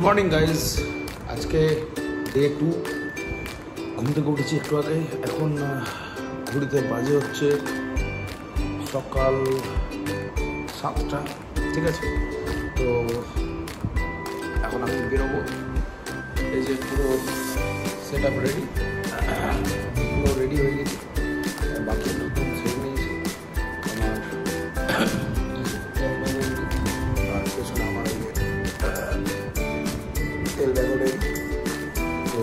Morning guys, আজকে day 2। ঘুম থেকে উঠেছি একটু আগে। এখন ঘুড়িতে বাজে হচ্ছে সকাল 7টা, ঠিক আছে। তো এখন আমি বেরোবো। এই যে পুরো সেট আপ রেডি, পুরো রেডি হয়ে গেছি। বাকি নতুন সেট নিয়েছি আমার, আর পেছনে আমার তেল ব্যাগও রেডি। তো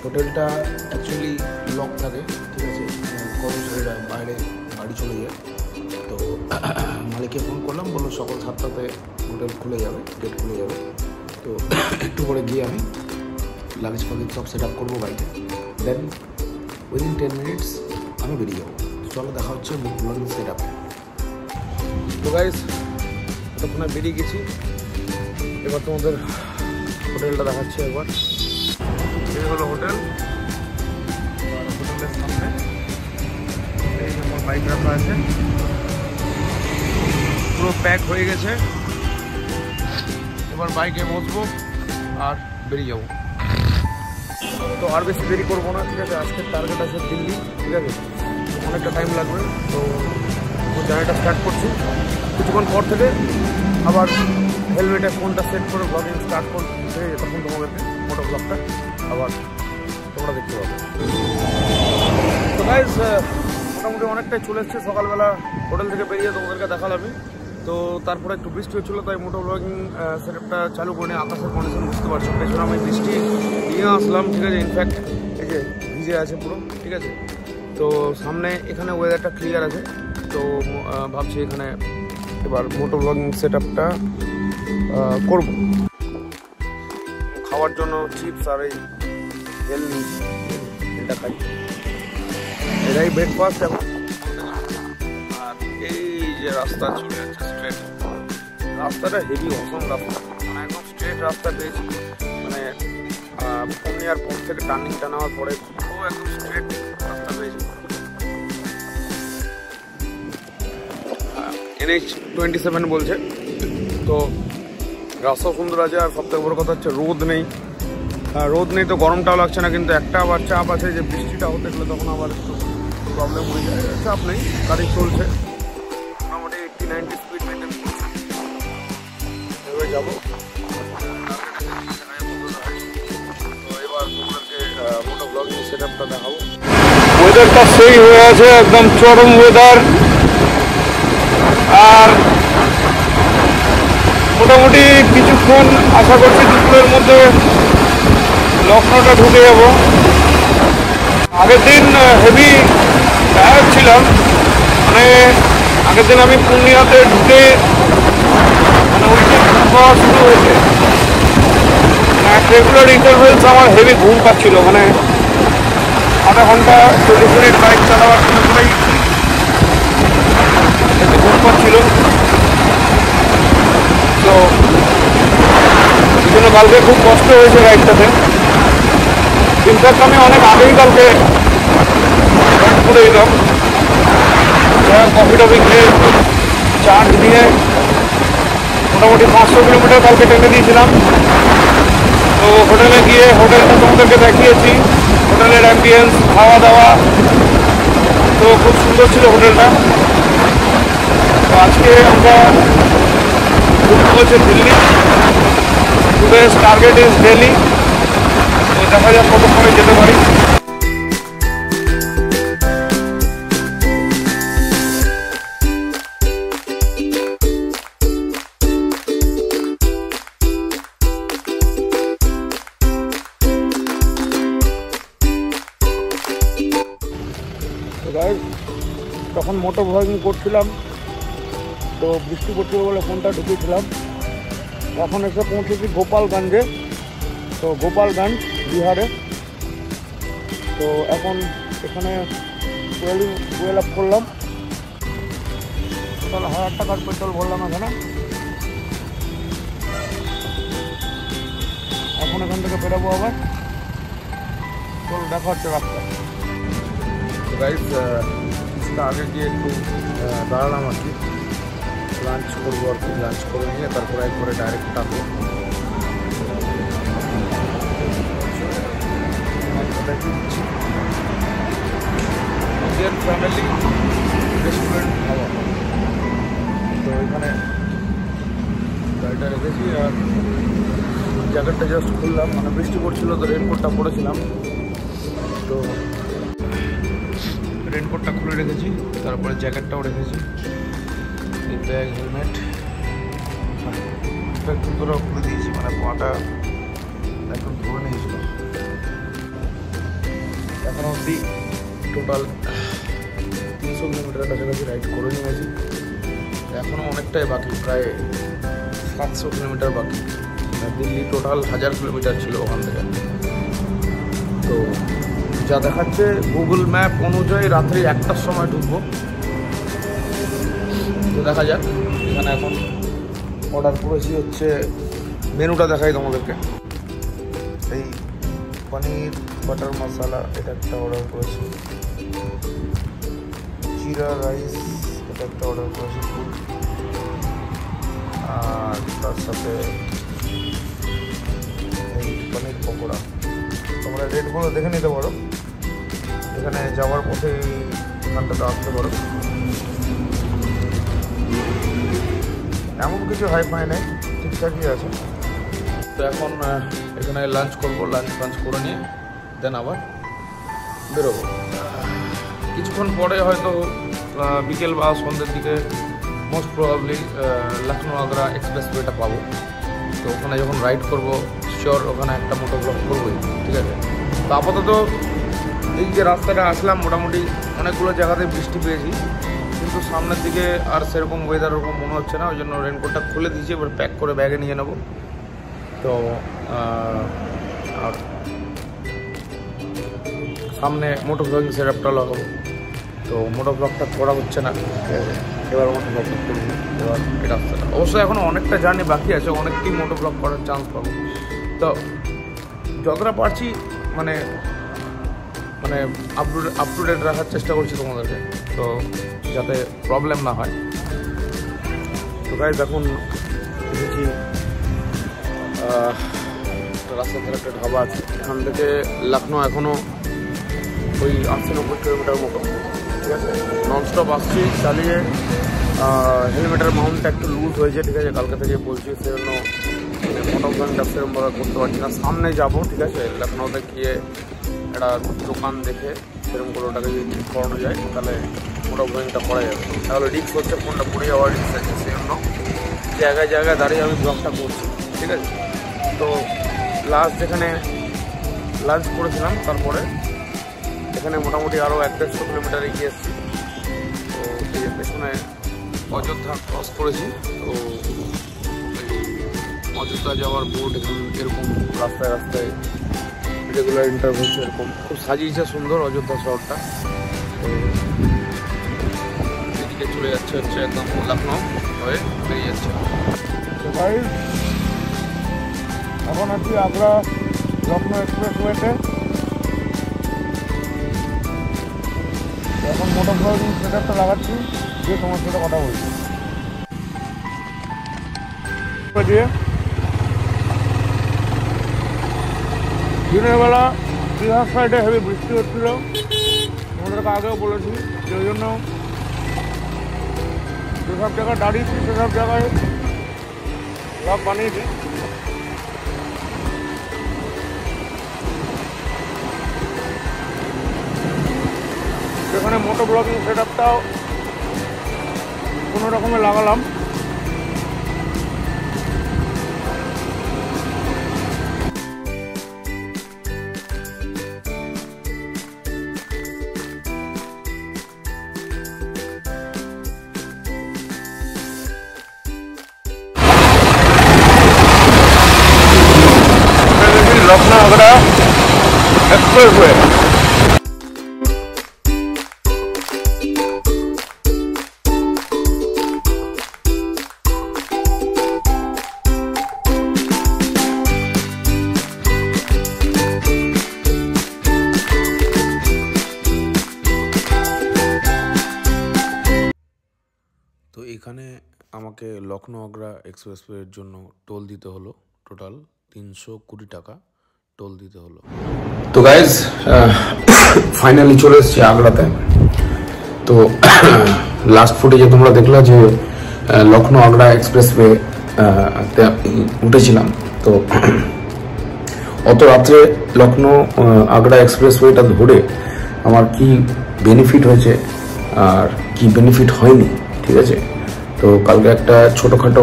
হোটেলটা অ্যাকচুয়ালি লক থাকে, ঠিক আছে। কর্মচারীরা বাইরে বাড়ি চলে যায়। তো মালিককে ফোন করলাম, বললো সকাল 7টাতে হোটেল খুলে যাবে, গেট খুলে যাবে। তো একটু পরে গিয়ে আমি লাগেজ ফাগেজ সব সেট আপ করবো বাইকে। দেন উইদিন 10 মিনিটস আমি বেরিয়ে যাবো। চলো দেখা হচ্ছে ব্লগিং সেট আপ। তো গাইজ, ততক্ষণে বেরিয়ে গেছি। এবার তোমাদের হোটেলটা দেখাচ্ছি একবার। এই হলো হোটেল। হোটেলের সামনে এই আমার বাইক রাখা আছে, পুরো প্যাক হয়ে গেছে। এবার বাইকে বসবো আর বেরিয়ে যাবো। তো আর বেশি দেরি করবো না, ঠিক আছে। আজকের টার্গেট আছে দিল্লি, ঠিক আছে। অনেকটা টাইম লাগবে। তো জার্নিটা স্টার্ট করছি। কিছুক্ষণ পর থেকে আবার হেলমেটে ফোনটা সেট করে ব্লগিং স্টার্ট করছি। তখন তোমাদেরকে মোটো ব্লগটা আবার তোমরা দেখতে পাবে। তো গাইজ, মোটামুটি অনেকটাই চলে এসছে। সকালবেলা হোটেল থেকে বেরিয়ে তোমাদেরকে দেখালামই। তো তারপরে একটু বৃষ্টি হচ্ছিলো, তাই মোটো ব্লগিং সেটআপটা চালু করে আকাশের কন্ডিশন বুঝতে পারছো। পেছনে আমি বৃষ্টি নিয়ে আসলাম, ঠিক আছে। ইনফ্যাক্ট এই যে ভিজে আছে পুরো, ঠিক আছে। তো সামনে এখানে ওয়েদারটা ক্লিয়ার আছে। তো ভাবছি এখানে এবার মোটো ব্লগিং সেটআপটা করব। খাওয়ার জন্য চিপস আর এই তেল নিয়েছি, এটা খাই। এটাই ব্রেকফাস্ট এখন। আর এই যে রাস্তা চলে যাচ্ছে স্ট্রেট, রাস্তাটা হেভি অসম রাস্তা, মানে একদম স্ট্রেট রাস্তা পেয়েছি। মানে পূর্ণিয়ার পর থেকে টার্নিংটা নেওয়ার পরে পুরো একদম স্ট্রেট রাস্তা পেয়েছি। NH 27 বলছে। তো রাস্তাও সুন্দর আছে। আর সবথেকে বড় কথা হচ্ছে রোদ নেই। রোদ নেই তো গরমটাও লাগছে না। কিন্তু একটা আবার চাপ আছে যে বৃষ্টিটা হতে গেলে তখন আবার একটু প্রবলেম হয়ে যায়। চাপ নেই, গাড়ি চলছে মোটামুটি 80-90 স্পিড মেনটেন করছে। এবার যাবো। তো এবার তোমাদেরকে মোটো ব্লগিং সেটআপটা দেখাবো। ওয়েদারটা সেই হয়ে আছে, একদম চরম ওয়েদার। আর মোটামুটি কিছুক্ষণ আশা করছি দুপুরের মধ্যে লখনৌটা ঢুকে যাব। আগের দিন হেভি টায়ার্ড ছিলাম, মানে আগের দিন আমি পূর্ণিয়াতে ঢুকে মানে ওই যে ঘুম পাওয়া শুরু হয়েছে। এক রেগুলার ইন্টারভেলস আমার হেভি ঘুম পাচ্ছিল, মানে আধা ঘন্টা 40 মিনিট বাইক চালাবার সময় হেভি ঘুম পাচ্ছিল। তো এই জন্য কালকে খুব কষ্ট হয়েছে রাইডটাতে। ইনফ্যাক্ট আমি অনেক আগেই কালকে করে দিলাম, কফি টফি খেয়ে চার্জ দিয়ে মোটামুটি 500 কিলোমিটার কালকে টেনে দিয়েছিলাম। তো হোটেলে গিয়ে হোটেলটা তোমাদেরকে দেখিয়েছি, হোটেলের অ্যাম্বিয়েন্স, খাওয়া দাওয়া তো খুব সুন্দর ছিল হোটেলটা। তো আজকে আমরা হচ্ছে Delhi, today's target is Delhi. তো দেখা যাক কতক্ষণে যেতে পারি। তখন মোটো ব্লগিং করছিলাম, তো বৃষ্টি পড়ছিল বলে ফোনটা ঢুকিয়েছিলাম। এখন এসে পৌঁছেছি গোপালগঞ্জে। তো গোপালগঞ্জ বিহারে। তো এখন এখানে ফুয়েল আপ করলাম। টোটাল 1000 টাকার পেট্রোল ভরলাম এখানে। এখন এখান থেকে বেরোবো আবার। চলো দেখা হচ্ছে রাস্তায়। গাইস, আগে গিয়ে একটু দাঁড়ালাম আর কি, লাঞ্চ করবো আর কি। লাঞ্চ করে নিয়ে তারপরে একবারে ডাইরেক্ট টাকবো। দেখিয়ে দিচ্ছি। ইন্ডিয়ান ফ্যামিলি রেস্টুরেন্ট খাওয়া, তো এখানে গাড়িটা রেখেছি। আর জ্যাকেটটা জাস্ট খুললাম, মানে বৃষ্টি পড়ছিল তো রেনকোটটা পরেছিলাম, তো রেনকোটটা খুলে রেখেছি, তারপরে জ্যাকেটটাও রেখেছি, এই ব্যাগ, হেলমেট একটু করে খুলে দিয়েছি, মানে পাটা একদম ধরে নিয়েছিল। এখন অবধি টোটাল 300 কিলোমিটারের কাছাকাছি রাইড করে নিয়েছি, এখনও অনেকটাই বাকি, প্রায় 700 কিলোমিটার বাকি। দিল্লি টোটাল 1000 কিলোমিটার ছিল ওখান থেকে। তো যা দেখাচ্ছে গুগল ম্যাপ অনুযায়ী রাত্রি 1টার সময় ঢুকবো, তো দেখা যাক। এখানে এখন অর্ডার করেছি হচ্ছে, মেনুটা দেখাই তোমাদেরকে। এই পনির বাটার মশলা এটা একটা অর্ডার করেছি, জিরা রাইস এটা একটা অর্ডার করেছি ফুল, আর তার সাথে এই পনির পকোড়া। তোমরা রেটগুলো দেখে নিতে পারো, এখানে যাওয়ার পথে এখানটাতে আসতে পারো। এমন কিছু হাইফাই নেই, ঠিকঠাকই আছে। তো এখন এখানে লাঞ্চ করবো, লাঞ্চ করে নিয়ে দেন আবার বেরোবো। কিছুক্ষণ পরে হয়তো বিকেল বা সন্ধ্যের দিকে মোস্ট প্রবাবলি লখনৌ আগ্রা এক্সপ্রেসওয়েটা পাবো। তো ওখানে যখন রাইড করবো শিওর ওখানে একটা মোটো ব্লগ করবোই, ঠিক আছে। তো আপাতত এই যে রাস্তাটা আসলাম, মোটামুটি অনেকগুলো জায়গাতে বৃষ্টি পেয়েছি, কিন্তু সামনের দিকে আর সেরকম ওয়েদার ওরকম মনে হচ্ছে না, ওই জন্য রেনকোটটা খুলে দিয়েছি, এবার প্যাক করে ব্যাগে নিয়ে নেবো। তো আর সামনে মোটো ব্লগিং সেটআপটা লাগাবো, তো মোটো ব্লগটা করা হচ্ছে না, ঠিক আছে। এবার মোটো ব্লগটা করবো, এবার এটা আসছে না। অবশ্যই এখনও অনেকটা জার্নি বাকি আছে, অনেকটাই মোটো ব্লগ করার চান্স পাবো। তো যতটা পারছি মানে আপ টু ডেট রাখার চেষ্টা করছি তোমাদেরকে, তো যাতে প্রবলেম না হয়। তো গাইস এখন এসেছি রাস্তার ধারে একটা ঢাবা আছে, এখান থেকে লখনৌ এখনও ওই 80-90 কিলোমিটার মতো, ঠিক আছে। ননস্টপ আসছি চালিয়ে, হেলমেটের মাউন্টটা একটু লুজ হয়েছে, ঠিক আছে, কালকে থেকে বলছি, সেজন্য মোটো ব্লগিংটা সেরকমভাবে করতে পারছি না। সামনে যাবো, ঠিক আছে, লখনৌতে গিয়ে একটা দোকান দেখে সেরকম করে ওটাকে যদি ঠিক করানো যায় তাহলে মোটো ব্লগিংটা করা যাবে। তাহলে রিস্ক হচ্ছে, ফোনটা পড়ে যাওয়ার রিস্ক আছে, সেই জন্য জায়গায় জায়গায় দাঁড়িয়ে আমি ব্লগটা করছি, ঠিক আছে। তো লাস্ট যেখানে লাঞ্চ করেছিলাম, তারপরে এখানে মোটামুটি আরও 150 কিলোমিটার এগিয়ে এসেছি। তো এই পেছনে অযোধ্যা ক্রস করেছি, তো অযোধ্যা যাওয়ার বোর্ড এরকম রাস্তায় রাস্তায় রেগুলার ইন্টারভিউ এরকম খুব সাজিয়েছে, সুন্দর অযোধ্যা শহরটা। তো এদিকে চলে যাচ্ছে হচ্ছে একদম লখনৌ হয়ে বেরিয়ে যাচ্ছে। তো ভাই এখন আছি আগ্রা লখনৌ এক্সপ্রেসওয়েতে। এখন মোটো ব্লগিং সেটআপটা লাগাচ্ছি, দিয়ে তোমার সাথে কথা বলছি। দিয়ে দিনের বেলা বিহার সাইডে হেভি বৃষ্টি হচ্ছিল, তোমাদেরকে আগেও বলেছি, সেই জন্য যেসব জায়গায় দাঁড়িয়েছি সেসব জায়গায় ব্লগ বানিয়েছি। সেখানে মোটো ব্লগিং সেটআপটাও কোনো রকমে লাগালাম। লখনৌ আগ্রা এক্সপ্রেসওয়ে। তো এখানে আমাকে লখনৌ আগ্রা এক্সপ্রেসওয়ের জন্য টোল দিতে হলো টোটাল 320 টাকা, টোল দিতে হলো। তো গাইজ ফাইনালি চলে এসেছি আগ্রাতে। তো লাস্ট ফুটেজে তোমরা দেখলা যে লখনৌ আগ্রা এক্সপ্রেসওয়ে উঠেছিলাম। তো অত রাত্রে লখনৌ আগ্রা এক্সপ্রেসওয়েটা ধরে আমার কি বেনিফিট হয়েছে আর কি বেনিফিট হয়নি, ঠিক আছে। তো কালকে একটা ছোটোখাটো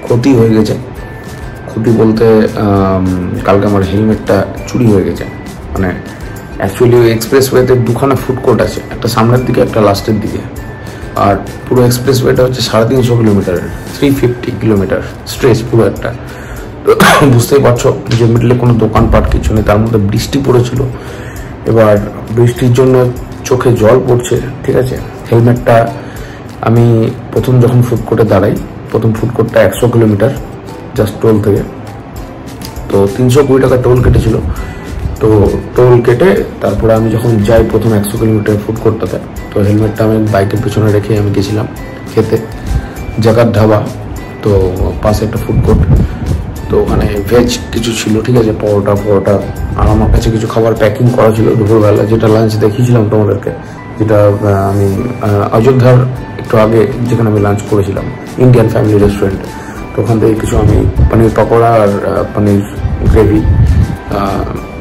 ক্ষতি হয়ে গেছে। ক্ষতি বলতে কালকে আমার হেলমেটটা চুরি হয়ে গেছে। মানে অ্যাকচুয়ালি ওই এক্সপ্রেসওয়েতে দুখানা ফুড কোর্ট আছে, একটা সামনের দিকে একটা লাস্টের দিকে। আর পুরো এক্সপ্রেসওয়েটা হচ্ছে 350 কিলোমিটারের, 350 কিলোমিটার স্ট্রেচ পুরো একটা। তো বুঝতেই পারছো যে মিডলে কোনো দোকানপাট কিছু নেই, তার মধ্যে বৃষ্টি পড়েছিল। এবার বৃষ্টির জন্য চোখে জল পড়ছে, ঠিক আছে। হেলমেটটা আমি প্রথম যখন ফুড কোর্টে দাঁড়াই, প্রথম ফুড কোর্টটা 100 কিলোমিটার জাস্ট টোল থেকে। তো 320 টাকা টোল কেটেছিল। তো টোল কেটে তারপরে আমি যখন যাই প্রথম 100 কিলোমিটার ফুড কোর্টটাতে, তো হেলমেটটা আমি বাইকের পেছনে রেখে আমি গেছিলাম খেতে জাকাত ধাবা। তো পাশে একটা ফুড কোর্ট, তো ওখানে ভেজ কিছু ছিল, ঠিক আছে, পরোটা। আর আমার কাছে কিছু খাবার প্যাকিং করা ছিল দুপুরবেলা, যেটা লাঞ্চ দেখিয়েছিলাম তোমাদেরকে, যেটা আমি অযোধ্যার একটু আগে যেখানে আমি লাঞ্চ করেছিলাম ইন্ডিয়ান ফ্যামিলি রেস্টুরেন্ট। তো ওখান থেকে কিছু আমি পনির পকোড়া আর পনির গ্রেভি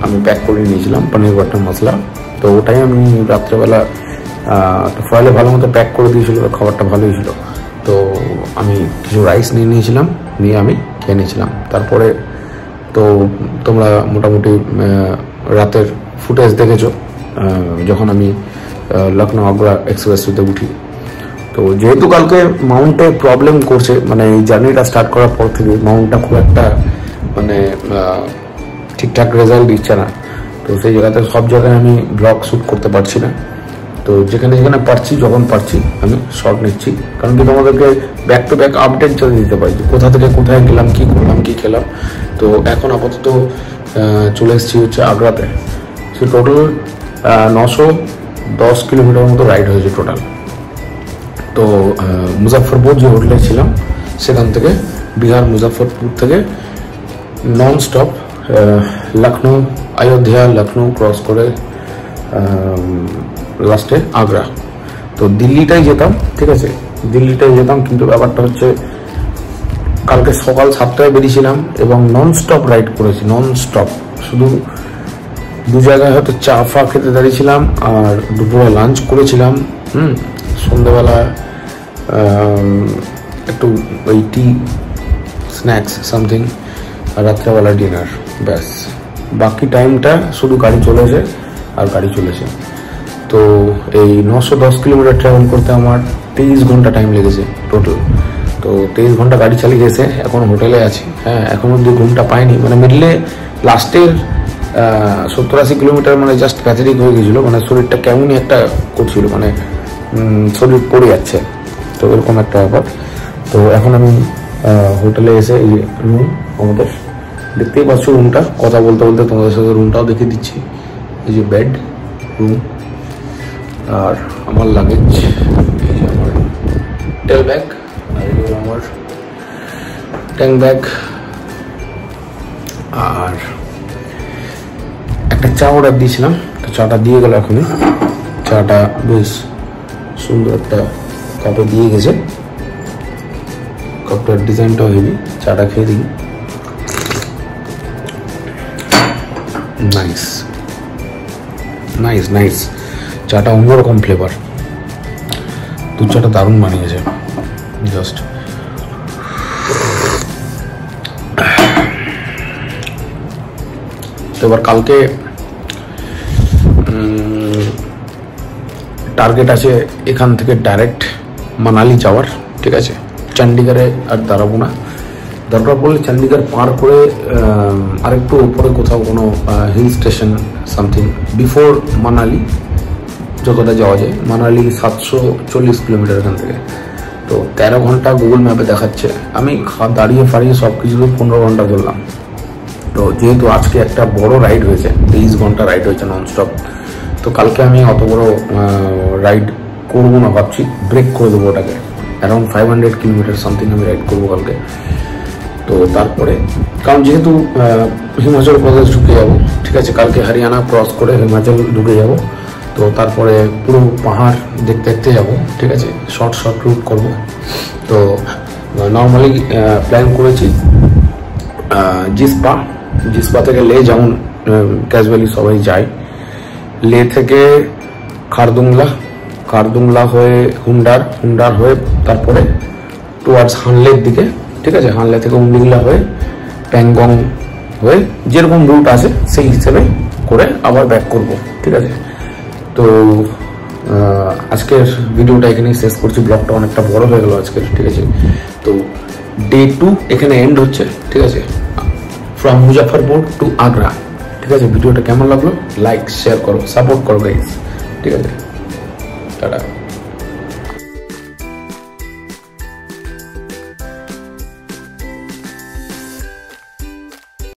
আমি প্যাক করে নিয়েছিলাম, পনির বাটার মশলা। তো ওটাই আমি রাত্রেবেলা ফয়েলে ভালো মতো প্যাক করে দিয়েছিল, খাবারটা ভালোই ছিল। তো আমি কিছু রাইস নিয়ে নিয়েছিলাম, নিয়ে আমি খেয়ে নিয়েছিলাম। তারপরে তো তোমরা মোটামুটি রাতের ফুটেজ দেখেছো যখন আমি লখনৌ আগ্রা এক্সপ্রেসওয়েতে উঠি। তো যেহেতু কালকে মাউন্টে প্রবলেম করছে, মানে এই জার্নিটা স্টার্ট করার পর থেকে মাউন্টটা খুব একটা মানে ঠিকঠাক রেজাল্ট দিচ্ছে না। তো সেই জায়গাতে সব জায়গায় আমি ব্লগ শ্যুট করতে পারছি না। তো যেখানে যেখানে পারছি, যখন পারছি আমি শর্ট নিচ্ছি, কারণ কি তোমাদেরকে ব্যাক টু ব্যাক আপডেট যদি দিতে পারি কোথা থেকে কোথায় গেলাম, কি করলাম, কি খেলাম। তো এখন আপাতত চলে এসেছি হচ্ছে আগ্রাতে। সে টোটাল 910 কিলোমিটার মতো রাইড হয়েছে টোটাল। তো মুজাফরপুর যে হোটেলে ছিলাম সেখান থেকে, বিহার মুজাফরপুর থেকে non stop Lucknow, Ayodhya, Lucknow cross করে লাস্টে আগ্রা। তো দিল্লিটাই যেতাম, ঠিক আছে, দিল্লিটাই যেতাম। কিন্তু ব্যাপারটা হচ্ছে কালকে সকাল 7টায় বেরিয়েছিলাম এবং নন স্টপ রাইড করেছি, নন স্টপ। শুধু দু জায়গায় হয়তো চা ফা খেতে দাঁড়িয়েছিলাম আর দুপুরে লাঞ্চ করেছিলাম। সন্ধ্যাবেলা একটু ওই টি স্ন্যাক্স সামথিং, আর রাত্রেবেলা ডিনার, ব্যাস। বাকি টাইমটা শুধু গাড়ি চলেছে আর গাড়ি চলেছে। তো এই 910 কিলোমিটার ট্রাভেল করতে আমার 23 ঘন্টা টাইম লেগেছে টোটাল। তো 23 ঘন্টা গাড়ি চালিয়ে গেছে, এখন হোটেলে আছি। হ্যাঁ, এখনো 2 ঘন্টা পাইনি, মানে মিডলে লাস্টের 70-80 কিলোমিটার মানে জাস্ট প্যাথেটিক হয়ে গেছিলো। মানে শরীরটা কেমনই একটা করছিল, মানে শরীর পড়ে যাচ্ছে, তো এরকম একটা ব্যাপার। তো এখন আমি হোটেলে এসে এই রুম আমাদের দেখতেই পাচ্ছ, রুমটা কথা বলতে বলতে তোমাদের সাথে রুমটাও দেখিয়ে দিচ্ছি। এই যে বেড রুম, আর আমার লাগেজ, এই যে আমার টেল ব্যাগ, আর এই যে আমার ট্যাঙ্ক ব্যাগ, আর একটা চা অর্ডার দিয়েছিলাম, তো চাটা দিয়ে গেল এখনই। চাটা বেশ সুন্দর একটা কাপে দিয়ে গেছে, কাপটার ডিজাইনটাও হেভি। চাটা খেয়ে দিই। নাইস নাইস নাইস, চাটা অন্যরকম ফ্লেভার, দুধ চাটা দারুণ বানিয়েছে জাস্ট। তো এবার কালকে টার্গেট আছে এখান থেকে ডাইরেক্ট মানালি যাওয়ার, ঠিক আছে। চণ্ডীগড়ে আর দাঁড়াবো না, দরকার পড়লে চণ্ডীগড় পার করে আরেকটু উপরে কোথাও কোনো hill station something before Manali যতটা যাওয়া যায়। মানালি 740 কিলোমিটার এখান থেকে। তো 13 ঘন্টা গুগল ম্যাপে দেখাচ্ছে। আমি দাঁড়িয়ে ফাড়িয়ে সব কিছু 15 ঘন্টা ধরলাম। তো যেহেতু আজকে একটা বড় রাইড হয়েছে, 23 ঘন্টা রাইড হয়েছে ননস্টপ, তো কালকে আমি অত বড় রাইড করবো না, ভাবছি ব্রেক করে দেবো ওটাকে। অ্যারাউন্ড 500 কিলোমিটার সামথিং আমি রাইড করবো কালকে। তো তারপরে কারণ যেহেতু হিমাচল প্রদেশ ঢুকে যাব, ঠিক আছে, কালকে হরিয়ানা ক্রস করে হিমাচল ঢুকে যাব, তো তারপরে পুরো পাহাড় দেখতে দেখতে যাবো, ঠিক আছে, শর্ট রুট করব। তো নর্মালি প্ল্যান করেছি জিসপা থেকে লে, যেমন ক্যাজুয়ালি সবাই যায়, লে থেকে খারদুংলা হয়ে হুন্ডার হয়ে তারপরে টুয়ার্ডস হানলের দিকে, ঠিক আছে, হানলে থেকে উমলিংলা হয়ে প্যাংগং হয়ে যেরকম রুট আছে সেই হিসেবে করে আবার ব্যাক করব, ঠিক আছে। তো আজকের ভিডিওটা এখানেই শেষ করছি, ব্লগটা অনেকটা বড় হয়ে গেল আজকের, ঠিক আছে। তো ডে 2 এখানে এন্ড হচ্ছে, ঠিক আছে, ফ্রম মুজাফরপুর টু আগ্রা, ঠিক আছে। ভিডিওটা কেমন লাগলো লাইক শেয়ার করো, সাপোর্ট করো গাইস, ঠিক আছে, টাটা।